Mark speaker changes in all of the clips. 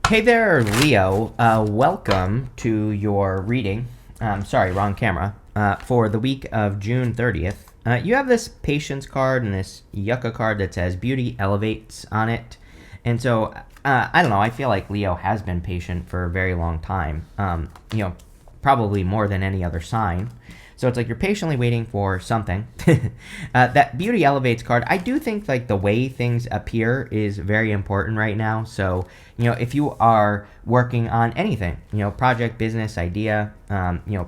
Speaker 1: Hey there, Leo. Welcome to your reading. Sorry, wrong camera. For the week of June 30th. You have this patience card and this yucca card that says beauty elevates on it. And so, I don't know, I feel like Leo has been patient for a very long time. Probably more than any other sign. So it's like you're patiently waiting for something. That beauty elevates card, I do think like the way things appear is very important right now. So, if you are working on anything, project, business, idea,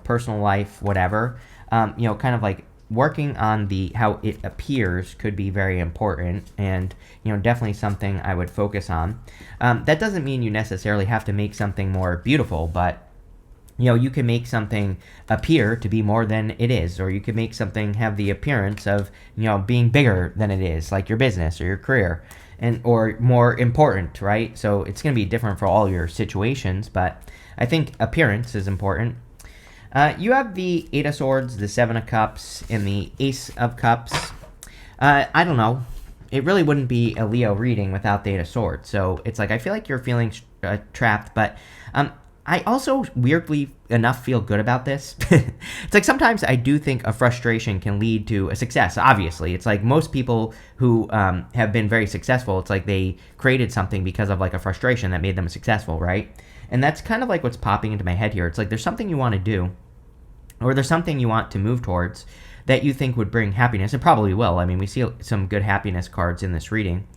Speaker 1: personal life, whatever, kind of like working on how it appears could be very important and, definitely something I would focus on. That doesn't mean you necessarily have to make something more beautiful, but you can make something appear to be more than it is, or you can make something have the appearance of, being bigger than it is, like your business or your career, or more important, right? So it's going to be different for all your situations, but I think appearance is important. You have the Eight of Swords, the Seven of Cups, and the Ace of Cups. I don't know. It really wouldn't be a Leo reading without the Eight of Swords. So it's like I feel like you're feeling trapped, but I also, weirdly enough, feel good about this. It's like sometimes I do think a frustration can lead to a success, obviously. It's like most people who have been very successful, it's like they created something because of like a frustration that made them successful, right? And that's kind of like what's popping into my head here. It's like there's something you want to do, or there's something you want to move towards that you think would bring happiness. It probably will. I mean, we see some good happiness cards in this reading.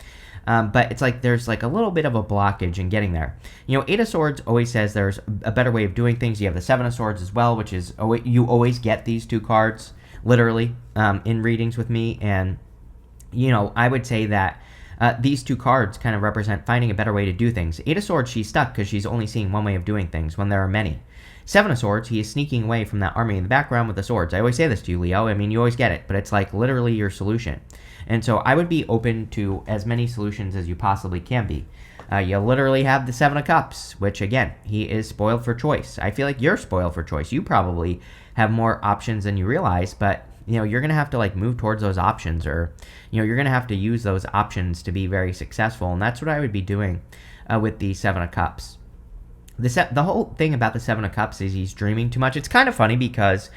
Speaker 1: But it's like there's like a little bit of a blockage in getting there. Eight of Swords always says there's a better way of doing things. You have the Seven of Swords as well, which is you always get these two cards literally in readings with me. And, I would say that these two cards kind of represent finding a better way to do things. Eight of Swords, she's stuck because she's only seeing one way of doing things when there are many. Seven of Swords, he is sneaking away from that army in the background with the swords. I always say this to you, Leo. I mean, you always get it, but it's like literally your solution. And so I would be open to as many solutions as you possibly can be. You literally have the Seven of Cups, which, again, he is spoiled for choice. I feel like you're spoiled for choice. You probably have more options than you realize, but, you're going to have to, like, move towards those options, or, you're going to have to use those options to be very successful, and that's what I would be doing with the Seven of Cups. The whole thing about the Seven of Cups is he's dreaming too much. It's kind of funny because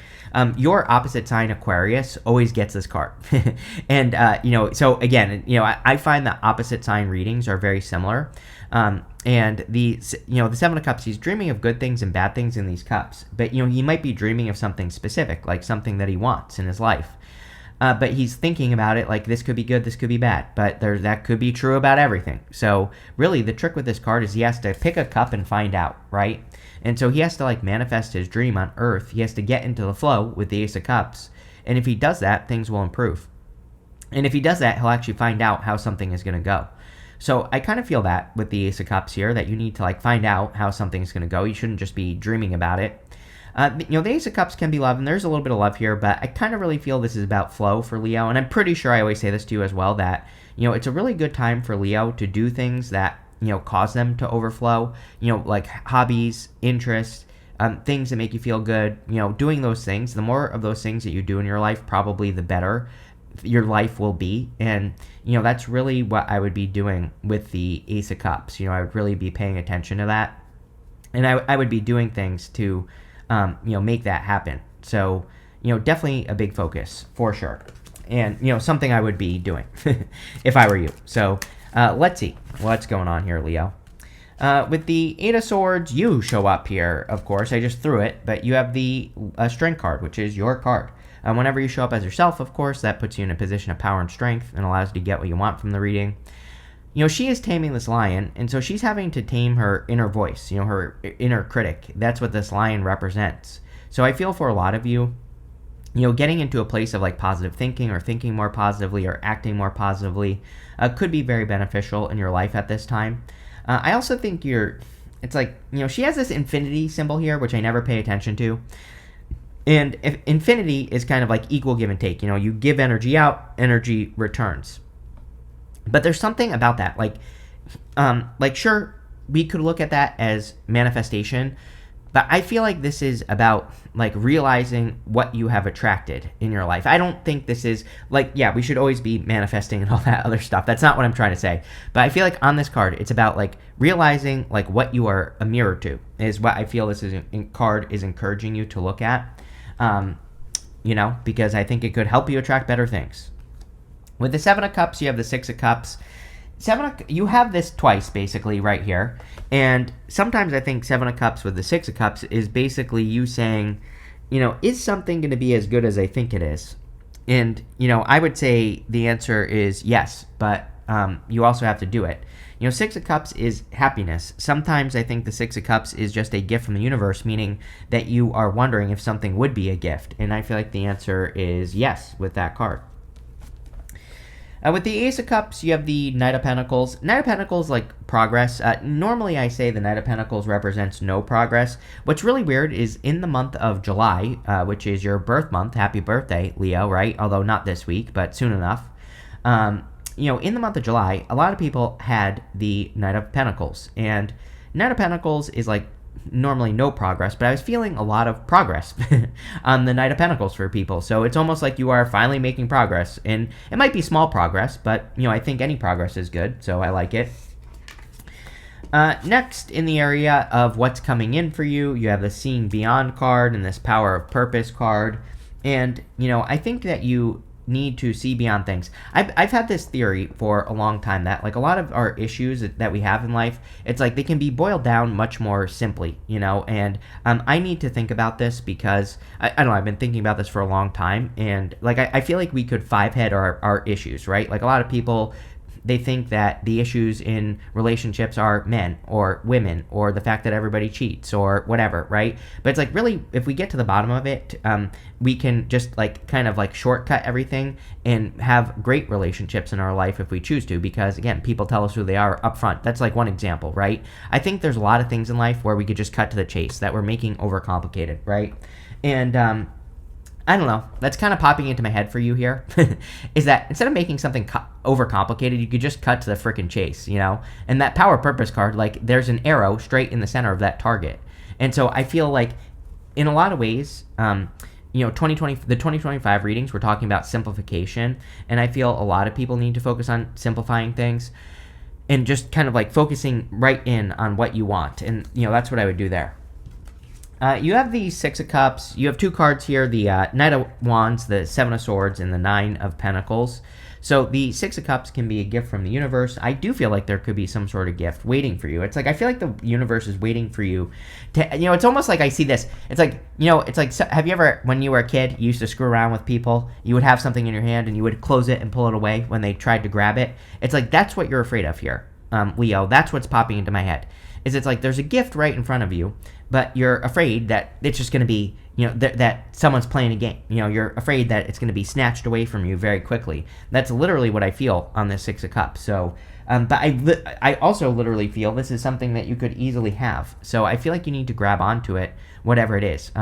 Speaker 1: your opposite sign, Aquarius, always gets this card. And, so again, I find that opposite sign readings are very similar. And the Seven of Cups, he's dreaming of good things and bad things in these cups. But, he might be dreaming of something specific, like something that he wants in his life. But he's thinking about it like this could be good, this could be bad. But that could be true about everything. So really the trick with this card is he has to pick a cup and find out, right? And so he has to like manifest his dream on Earth. He has to get into the flow with the Ace of Cups. And if he does that, things will improve. And if he does that, he'll actually find out how something is going to go. So I kind of feel that with the Ace of Cups here, that you need to like find out how something's going to go. You shouldn't just be dreaming about it. The Ace of Cups can be love, and there's a little bit of love here, but I kind of really feel this is about flow for Leo, and I'm pretty sure I always say this to you as well, that, it's a really good time for Leo to do things that, cause them to overflow, like hobbies, interests, things that make you feel good, doing those things. The more of those things that you do in your life, probably the better your life will be, and, that's really what I would be doing with the Ace of Cups. I would really be paying attention to that, and I would be doing things to make that happen. So, definitely a big focus for sure. And, something I would be doing if I were you. So, let's see what's going on here, Leo. With the Eight of Swords, you show up here, of course. I just threw it, but you have the Strength card, which is your card. Whenever you show up as yourself, of course, that puts you in a position of power and strength and allows you to get what you want from the reading. She is taming this lion, and so she's having to tame her inner voice, her inner critic. That's what this lion represents. So I feel for a lot of you, getting into a place of like positive thinking or thinking more positively or acting more positively could be very beneficial in your life at this time. I also think it's like, she has this infinity symbol here, which I never pay attention to. And if infinity is kind of like equal give and take. You give energy out, energy returns. But there's something about that, like sure, we could look at that as manifestation, But I feel like this is about like realizing what you have attracted in your life. I don't think this is like, yeah, we should always be manifesting and all that other stuff. That's not what I'm trying to say. But I feel like on this card, it's about like realizing like what you are a mirror to is what I feel this card is encouraging you to look at. Because I think it could help you attract better things. With the Seven of Cups, you have the Six of Cups. You have this twice, basically, right here. And sometimes I think Seven of Cups with the Six of Cups is basically you saying, is something going to be as good as I think it is? And, I would say the answer is yes, but you also have to do it. Six of Cups is happiness. Sometimes I think the Six of Cups is just a gift from the universe, meaning that you are wondering if something would be a gift. And I feel like the answer is yes with that card. With the Ace of Cups, you have the Knight of Pentacles. Knight of Pentacles, like progress. Normally, I say the Knight of Pentacles represents no progress. What's really weird is in the month of July, which is your birth month, happy birthday, Leo, right? Although not this week, but soon enough. In the month of July, a lot of people had the Knight of Pentacles. And Knight of Pentacles is like normally no progress, but I was feeling a lot of progress on the Knight of Pentacles for people. So it's almost like you are finally making progress. And it might be small progress, but, I think any progress is good, so I like it. Next, in the area of what's coming in for you, you have the Seeing Beyond card and this Power of Purpose card. And, I think that you need to see beyond things. I've had this theory for a long time that like a lot of our issues that we have in life, it's like they can be boiled down much more simply, and I need to think about this because I don't know, I've been thinking about this for a long time, and like I feel like we could five-head our issues, right? Like a lot of people, they think that the issues in relationships are men or women or the fact that everybody cheats or whatever, right? But it's like really, if we get to the bottom of it, we can just like kind of like shortcut everything and have great relationships in our life if we choose to, because again, people tell us who they are up front. That's like one example, right? I think there's a lot of things in life where we could just cut to the chase that we're making overcomplicated, right? And I don't know, that's kind of popping into my head for you here, is that instead of making something overcomplicated, you could just cut to the freaking chase, And that Power Purpose card, like, there's an arrow straight in the center of that target. And so I feel like, in a lot of ways, the 2025 readings, we're talking about simplification, and I feel a lot of people need to focus on simplifying things and just kind of, like, focusing right in on what you want. And, that's what I would do there. You have the Six of Cups. You have two cards here, the Knight of Wands, the Seven of Swords, and the Nine of Pentacles. So the Six of Cups can be a gift from the universe. I do feel like there could be some sort of gift waiting for you. It's like, I feel like the universe is waiting for you to, it's almost like I see this. It's like, have you ever, when you were a kid, you used to screw around with people, you would have something in your hand and you would close it and pull it away when they tried to grab it. It's like, that's what you're afraid of here, Leo. That's what's popping into my head. It's like there's a gift right in front of you, but you're afraid that it's just going to be, that someone's playing a game. You're afraid that it's going to be snatched away from you very quickly. That's literally what I feel on this Six of Cups. So, but I also literally feel this is something that you could easily have. So I feel like you need to grab onto it, whatever it is.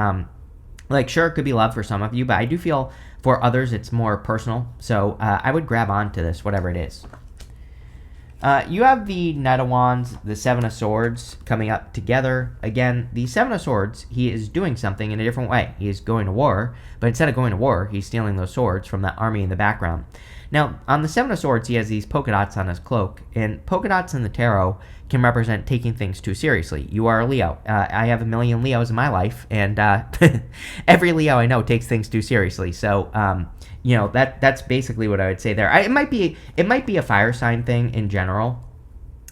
Speaker 1: Like, sure, it could be love for some of you, but I do feel for others it's more personal. So I would grab onto this, whatever it is. You have the Knight of Wands, the Seven of Swords coming up together. Again, the Seven of Swords, he is doing something in a different way. He is going to war, but instead of going to war, he's stealing those swords from that army in the background. Now, on the Seven of Swords, he has these polka dots on his cloak, and polka dots in the tarot can represent taking things too seriously. You are a Leo. I have a million Leos in my life, and every Leo I know takes things too seriously. So, that's basically what I would say there. It might be a fire sign thing in general.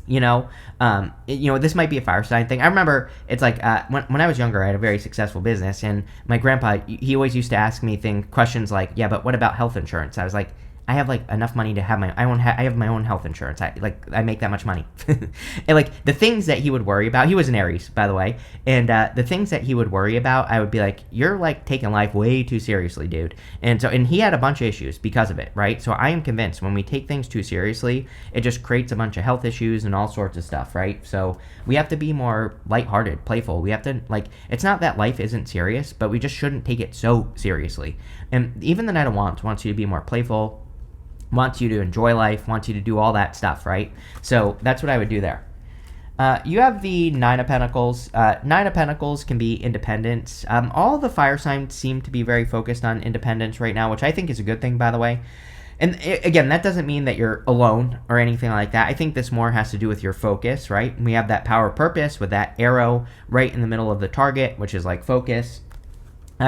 Speaker 1: This might be a fire sign thing. I remember it's like when I was younger, I had a very successful business, and my grandpa, he always used to ask me questions like, yeah, but what about health insurance? I was like, I have like enough money to have I have my own health insurance. I make that much money. And like the things that he would worry about, he was an Aries, by the way, and the things that he would worry about, I would be like, you're like taking life way too seriously, dude. And he had a bunch of issues because of it, right? So I am convinced when we take things too seriously, it just creates a bunch of health issues and all sorts of stuff, right? So we have to be more lighthearted, playful. We have to, like, it's not that life isn't serious, but we just shouldn't take it so seriously. And even the Knight of Wands wants you to be more playful, wants you to enjoy life, wants you to do all that stuff, right? So that's what I would do there. You have the Nine of Pentacles. Nine of Pentacles can be independence. All the fire signs seem to be very focused on independence right now, which I think is a good thing, by the way. And again, that doesn't mean that you're alone or anything like that. I think this more has to do with your focus, right? We have that power of purpose with that arrow right in the middle of the target, which is like focus.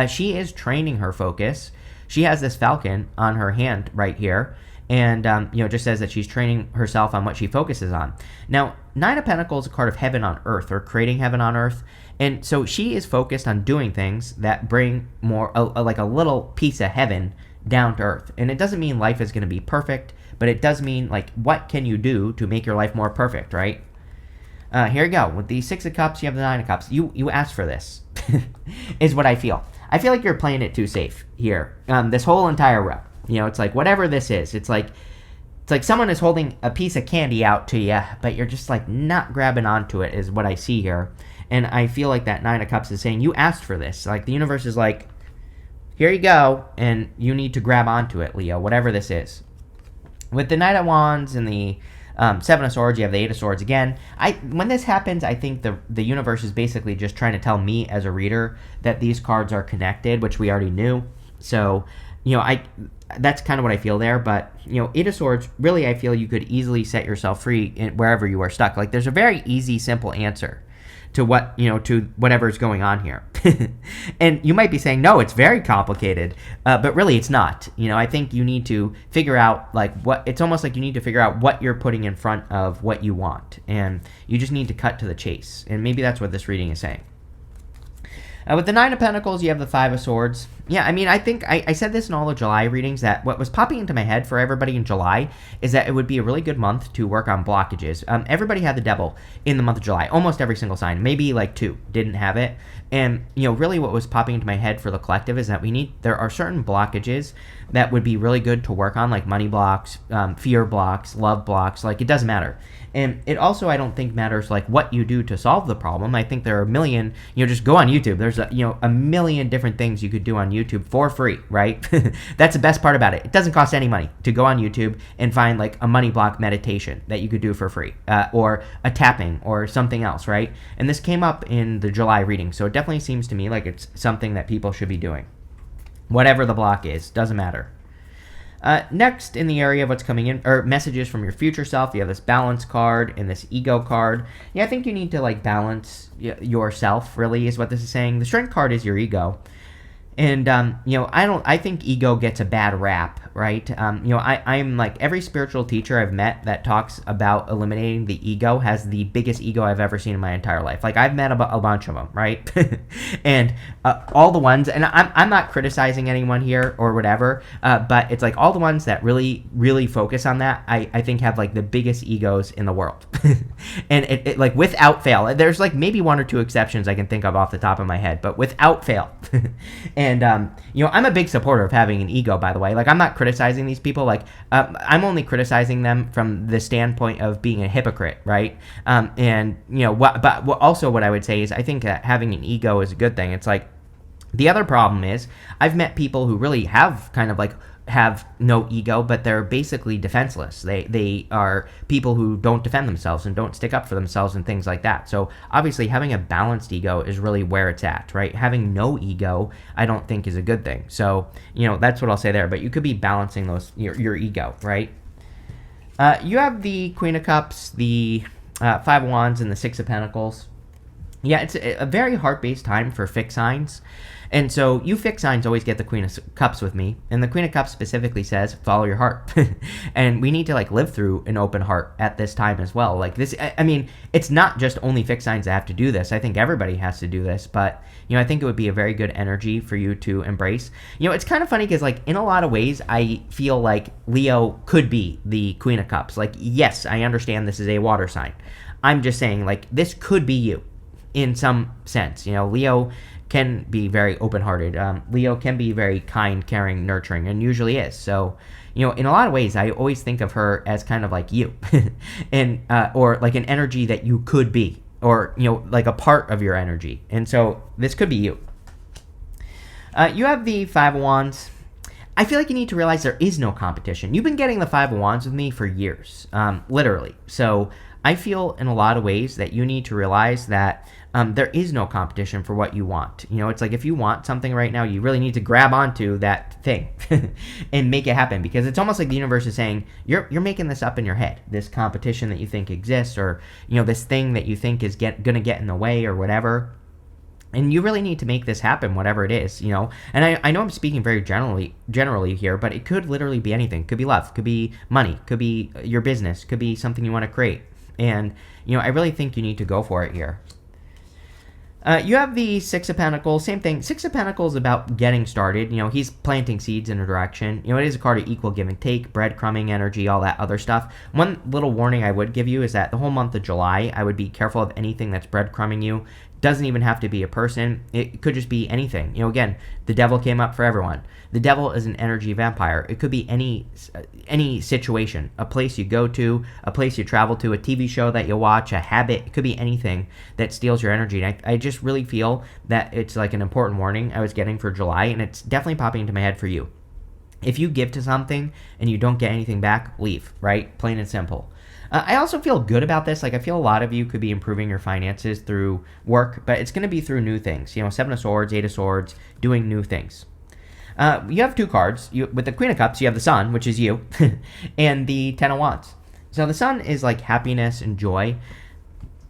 Speaker 1: She is training her focus. She has this falcon on her hand right here. And, just says that she's training herself on what she focuses on. Now, Nine of Pentacles is a card of heaven on earth, or creating heaven on earth. And so she is focused on doing things that bring more, like a little piece of heaven down to earth. And it doesn't mean life is going to be perfect, but it does mean, like, what can you do to make your life more perfect, right? Here you go. With the Six of Cups, you have the Nine of Cups. You asked for this, is what I feel. I feel like you're playing it too safe here. This whole entire row. It's like whatever this is. It's like someone is holding a piece of candy out to you, but you're just like not grabbing onto it is what I see here. And I feel like that Nine of Cups is saying you asked for this. Like the universe is like, here you go, and you need to grab onto it, Leo, whatever this is. With the Knight of Wands and the Seven of Swords, you have the Eight of Swords again. When this happens, I think the universe is basically just trying to tell me as a reader that these cards are connected, which we already knew. So, that's kind of what I feel there. But, Eight of Swords, really I feel you could easily set yourself free wherever you are stuck. Like there's a very easy, simple answer to what, to whatever's going on here. And you might be saying, no, it's very complicated, but really it's not. I think you need to figure out it's almost like you need to figure out what you're putting in front of what you want. And you just need to cut to the chase. And maybe that's what this reading is saying. With the Nine of Pentacles, you have the Five of Swords. Yeah, I think I said this in all the July readings, that what was popping into my head for everybody in July is that it would be a really good month to work on blockages. Everybody had the Devil in the month of July. Almost every single sign. Maybe like 2 didn't have it. And, really what was popping into my head for the collective is that there are certain blockages that would be really good to work on, like money blocks, fear blocks, love blocks. Like, it doesn't matter. And it also, I don't think, matters like what you do to solve the problem. I think there are a million, just go on YouTube. There's a million different things you could do on YouTube for free, right? That's the best part about it. It doesn't cost any money to go on YouTube and find like a money block meditation that you could do for free, or a tapping or something else, right? And this came up in the July reading, so it definitely seems to me like it's something that people should be doing. Whatever the block is, doesn't matter. Next, in the area of what's coming in, or messages from your future self, you have this balance card and this ego card. Yeah, I think you need to like balance yourself, really, is what this is saying. The strength card is your ego. And, I think ego gets a bad rap, right? I'm like every spiritual teacher I've met that talks about eliminating the ego has the biggest ego I've ever seen in my entire life. Like I've met a bunch of them, right? And all the ones, and I'm not criticizing anyone here or whatever, but it's like all the ones that really, really focus on that, I think have like the biggest egos in the world. And it like without fail, there's like maybe 1 or 2 exceptions I can think of off the top of my head, but without fail. And, I'm a big supporter of having an ego, by the way. Like, I'm not criticizing these people. Like, I'm only criticizing them from the standpoint of being a hypocrite, right? But also what I would say is I think that having an ego is a good thing. It's like, the other problem is I've met people who really have kind of like have no ego, but they're basically defenseless. They are people who don't defend themselves and don't stick up for themselves and things like that. So obviously having a balanced ego is really where it's at, right? Having no ego, I don't think is a good thing. So, that's what I'll say there, but you could be balancing your ego, right? You have the Queen of Cups, the Five of Wands, and the Six of Pentacles. Yeah, it's a very heart-based time for fixed signs. And so you fixed signs always get the Queen of Cups with me. And the Queen of Cups specifically says, follow your heart. And we need to like live through an open heart at this time as well. Like this, it's not just only fixed signs that have to do this. I think everybody has to do this. But, I think it would be a very good energy for you to embrace. It's kind of funny because like in a lot of ways, I feel like Leo could be the Queen of Cups. Like, yes, I understand this is a water sign. I'm just saying like this could be you in some sense. Leo can be very open-hearted. Leo can be very kind, caring, nurturing, and usually is. So, in a lot of ways, I always think of her as kind of like you, and or like an energy that you could be, or like a part of your energy. And so this could be you. You have the Five of Wands. I feel like you need to realize there is no competition. You've been getting the Five of Wands with me for years, literally. So I feel in a lot of ways that you need to realize that there is no competition for what you want. It's like if you want something right now, you really need to grab onto that thing and make it happen, because it's almost like the universe is saying, you're making this up in your head, this competition that you think exists, or this thing that you think is going to get in the way or whatever. And you really need to make this happen, whatever it is, And I know I'm speaking very generally here, but it could literally be anything. Could be love, could be money, could be your business, could be something you want to create. And, I really think you need to go for it here. You have the Six of Pentacles, same thing. Six of Pentacles is about getting started. He's planting seeds in a direction. It is a card of equal give and take, breadcrumbing energy, all that other stuff. One little warning I would give you is that the whole month of July, I would be careful of anything that's breadcrumbing you. Doesn't even have to be a person. It could just be anything. Again, the devil came up for everyone. The devil is an energy vampire. It could be any situation, a place you go to, a place you travel to, a TV show that you watch, a habit. It could be anything that steals your energy. And I just really feel that it's like an important warning I was getting for July, and it's definitely popping into my head for you. If you give to something and you don't get anything back, leave, right? Plain and simple. I also feel good about this. Like, I feel a lot of you could be improving your finances through work, but it's going to be through new things. Seven of Swords, Eight of Swords, doing new things. You have two cards. With the Queen of Cups, you have the Sun, which is you, and the Ten of Wands. So the Sun is like happiness and joy.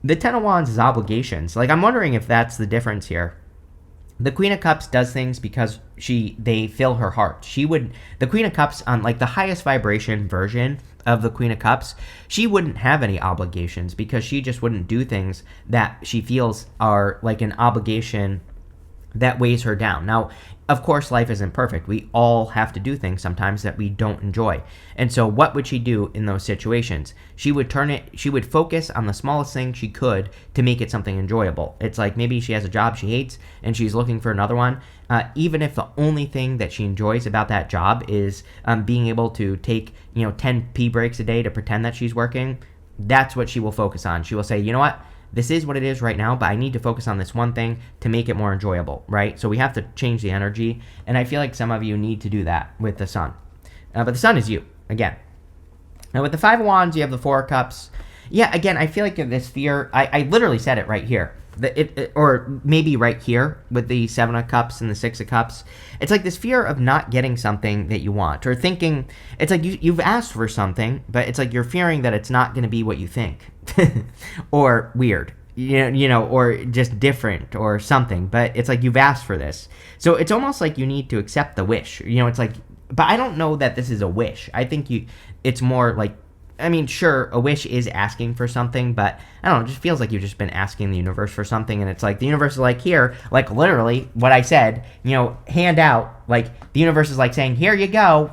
Speaker 1: The Ten of Wands is obligations. Like, I'm wondering if that's the difference here. The Queen of Cups does things because they fill her heart. The Queen of Cups, on like the highest vibration version of the Queen of Cups, she wouldn't have any obligations, because she just wouldn't do things that she feels are like an obligation that weighs her down. Now, of course, life isn't perfect. We all have to do things sometimes that we don't enjoy. And so what would she do in those situations? She would focus on the smallest thing she could to make it something enjoyable. It's like maybe she has a job she hates and she's looking for another one. Even if the only thing that she enjoys about that job is being able to take 10 pee breaks a day to pretend that she's working, that's what she will focus on. She will say, you know what? This is what it is right now, but I need to focus on this one thing to make it more enjoyable, right? So we have to change the energy, and I feel like some of you need to do that with the Sun. But the Sun is you, again. Now with the Five of Wands, you have the Four of Cups. Yeah, again, I feel like this fear, I literally said it right here. Or maybe right here with the Seven of Cups and the Six of Cups. It's like this fear of not getting something that you want, or thinking, it's like you've asked for something, but it's like you're fearing that it's not going to be what you think. Or weird, or just different or something, but it's like you've asked for this. So it's almost like you need to accept the wish. It's like, but I don't know that this is a wish. I think it's more like, I mean, sure, a wish is asking for something, but I don't know, it just feels like you've just been asking the universe for something, and it's like the universe is like, here, like literally what I said, hand out, like the universe is like saying, here you go.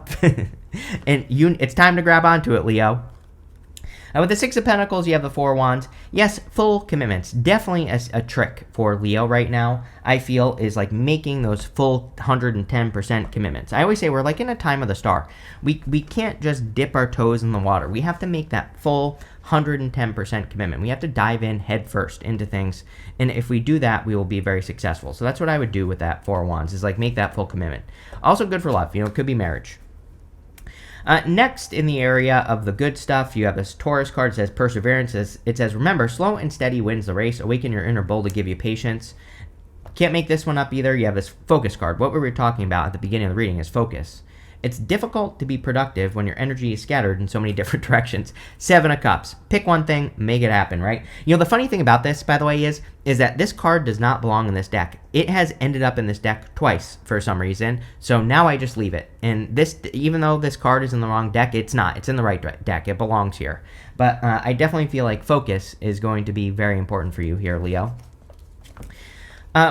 Speaker 1: And it's time to grab onto it, Leo. With the Six of Pentacles, you have the Four of Wands. Yes, full commitments. Definitely a trick for Leo right now, I feel, is like making those full 110% commitments. I always say we're like in a time of the star. We can't just dip our toes in the water. We have to make that full 110% commitment. We have to dive in head first into things. And if we do that, we will be very successful. So that's what I would do with that Four of Wands, is like make that full commitment. Also good for love. It could be marriage. Next, in the area of the good stuff, you have this Taurus card. It says perseverance. It says, remember, slow and steady wins the race. Awaken your inner bull to give you patience. Can't make this one up either. You have this focus card. What we were talking about at the beginning of the reading is focus. It's difficult to be productive when your energy is scattered in so many different directions. Seven of Cups. Pick one thing, make it happen, right? The funny thing about this, by the way, is that this card does not belong in this deck. It has ended up in this deck twice for some reason, so now I just leave it. And this, even though this card is in the wrong deck, it's not. It's in the right deck. It belongs here. But I definitely feel like focus is going to be very important for you here, Leo.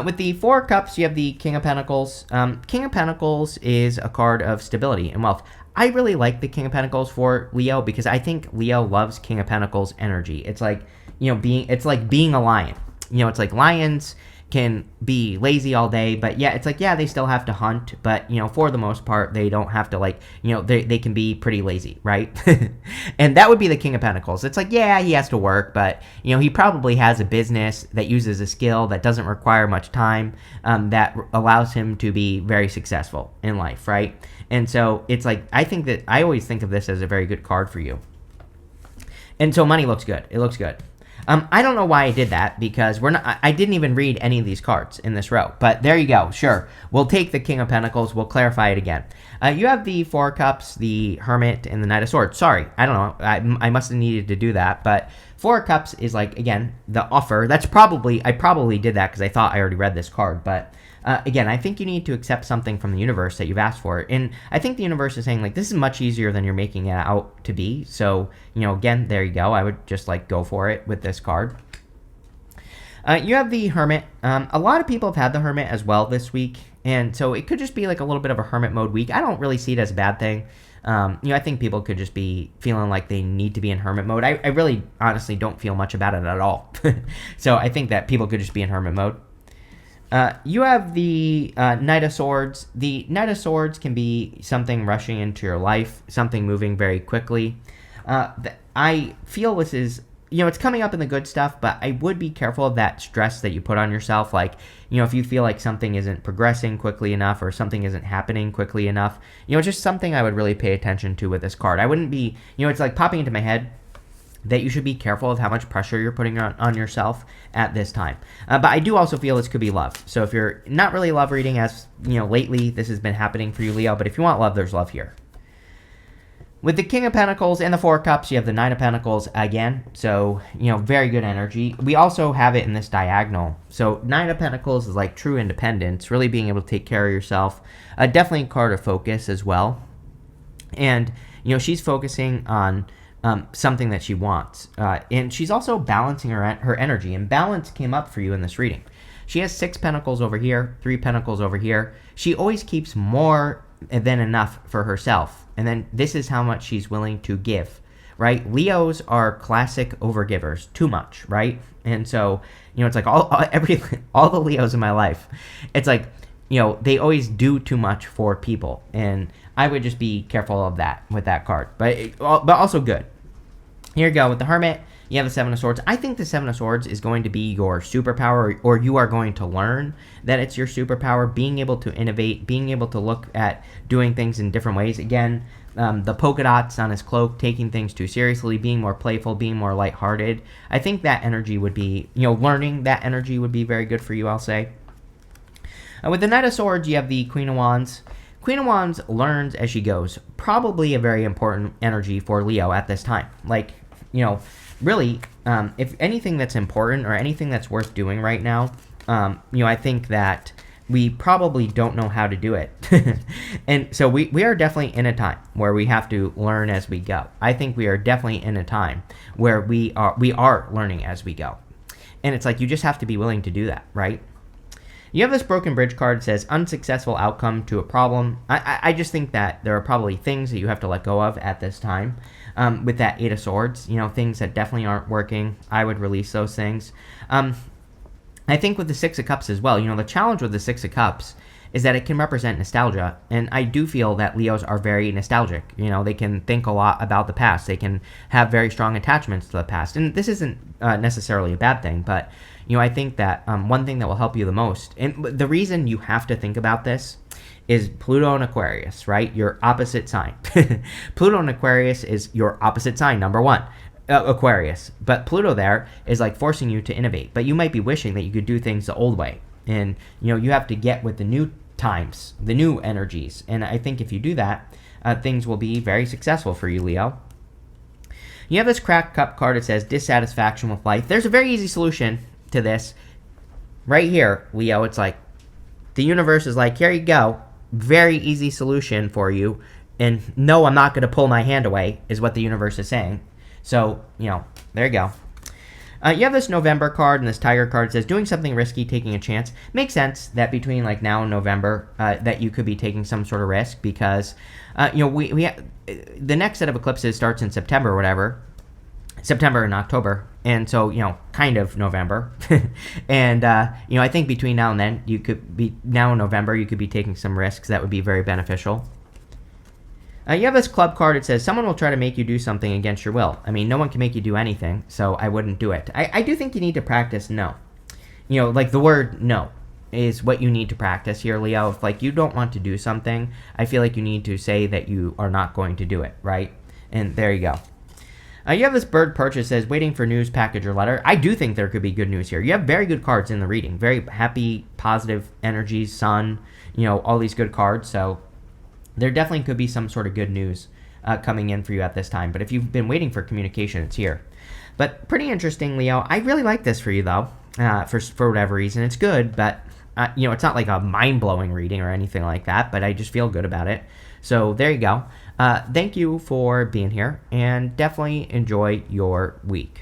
Speaker 1: With the Four of Cups, you have the King of Pentacles. King of Pentacles is a card of stability and wealth. I really like the King of Pentacles for Leo because I think Leo loves King of Pentacles energy. It's like, it's like being a lion. It's like lions can be lazy all day, but yeah, it's like, yeah, they still have to hunt, but, for the most part, they don't have to, they can be pretty lazy, right? And that would be the King of Pentacles. It's like, yeah, he has to work, but, he probably has a business that uses a skill that doesn't require much time, that allows him to be very successful in life, right? And so it's like, I always think of this as a very good card for you. And so money looks good. It looks good. I don't know why I did that because I didn't even read any of these cards in this row. But there you go. Sure. We'll take the King of Pentacles. We'll clarify it again. You have the Four of Cups, the Hermit, and the Knight of Swords. Sorry. I don't know. I must have needed to do that. But Four of Cups is like, again, the offer. I probably did that because I thought I already read this card. But again, I think you need to accept something from the universe that you've asked for. And I think the universe is saying, like, this is much easier than you're making it out to be. So, again, there you go. I would just, like, go for it with this card. You have the Hermit. A lot of people have had the Hermit as well this week. And so it could just be, like, a little bit of a Hermit mode week. I don't really see it as a bad thing. I think people could just be feeling like they need to be in Hermit mode. I really, honestly, don't feel much about it at all. So I think that people could just be in Hermit mode. You have the Knight of Swords. The Knight of Swords can be something rushing into your life, something moving very quickly. I feel this is, it's coming up in the good stuff, but I would be careful of that stress that you put on yourself. Like, if you feel like something isn't progressing quickly enough or something isn't happening quickly enough, it's just something I would really pay attention to with this card. I wouldn't be, it's like popping into my head that you should be careful of how much pressure you're putting on yourself at this time. But I do also feel this could be love. So if you're not really love reading, as lately this has been happening for you, Leo, but if you want love, there's love here. With the King of Pentacles and the Four of Cups, you have the Nine of Pentacles again. So, very good energy. We also have it in this diagonal. So Nine of Pentacles is like true independence, really being able to take care of yourself. Definitely a card of focus as well. And, she's focusing on something that she wants. And she's also balancing her energy. And balance came up for you in this reading. She has 6 pentacles over here, 3 pentacles over here. She always keeps more than enough for herself. And then this is how much she's willing to give, right? Leos are classic overgivers, too much, right? And so, it's like all the Leos in my life, it's like, they always do too much for people. And I would just be careful of that with that card. But also good. Here you go. With the Hermit, you have the Seven of Swords. I think the Seven of Swords is going to be your superpower, or you are going to learn that it's your superpower, being able to innovate, being able to look at doing things in different ways. Again, the polka dots on his cloak, taking things too seriously, being more playful, being more lighthearted. I think that energy would be, learning that energy would be very good for you, I'll say. With the Knight of Swords, you have the Queen of Wands. Queen of Wands learns as she goes. Probably a very important energy for Leo at this time. Like, really, if anything that's important or anything that's worth doing right now, I think that we probably don't know how to do it. And so we are definitely in a time where we have to learn as we go. I think we are definitely in a time where we are learning as we go. And it's like you just have to be willing to do that, right? You have this Broken Bridge card. It says unsuccessful outcome to a problem. I just think that there are probably things that you have to let go of at this time. With that Eight of Swords, things that definitely aren't working, I would release those things. I think with the Six of Cups as well, the challenge with the Six of Cups is that it can represent nostalgia. And I do feel that Leos are very nostalgic. They can think a lot about the past. They can have very strong attachments to the past. And this isn't necessarily a bad thing, but I think that one thing that will help you the most, and the reason you have to think about this is Pluto and Aquarius, right? Your opposite sign. Pluto and Aquarius is your opposite sign, number one. Aquarius. But Pluto there is like forcing you to innovate. But you might be wishing that you could do things the old way. And, you have to get with the new times, the new energies. And I think if you do that, things will be very successful for you, Leo. You have this Cracked Cup card. It says dissatisfaction with life. There's a very easy solution to this. Right here, Leo, it's like the universe is like, here you go. Very easy solution for you. And no, I'm not going to pull my hand away, is what the universe is saying. So, there you go. You have this November card and this Tiger card. It says doing something risky, taking a chance. Makes sense that between like now and November that you could be taking some sort of risk because, we the next set of eclipses starts in September or whatever. September and October. And so, kind of November. And, I think between now and then, now and November, you could be taking some risks that would be very beneficial. You have this Club card. It says someone will try to make you do something against your will. I mean, no one can make you do anything, so I wouldn't do it. I do think you need to practice no. Like the word no is what you need to practice here, Leo. If like you don't want to do something, I feel like you need to say that you are not going to do it, right? And there you go. You have this bird perch that says waiting for news, package, or letter. I do think there could be good news here. You have very good cards in the reading. Very happy, positive energies, sun, all these good cards. So there definitely could be some sort of good news coming in for you at this time. But if you've been waiting for communication, it's here. But pretty interesting, Leo. I really like this for you, though, for whatever reason. It's good, but, it's not like a mind-blowing reading or anything like that, but I just feel good about it. So there you go. Thank you for being here, and definitely enjoy your week.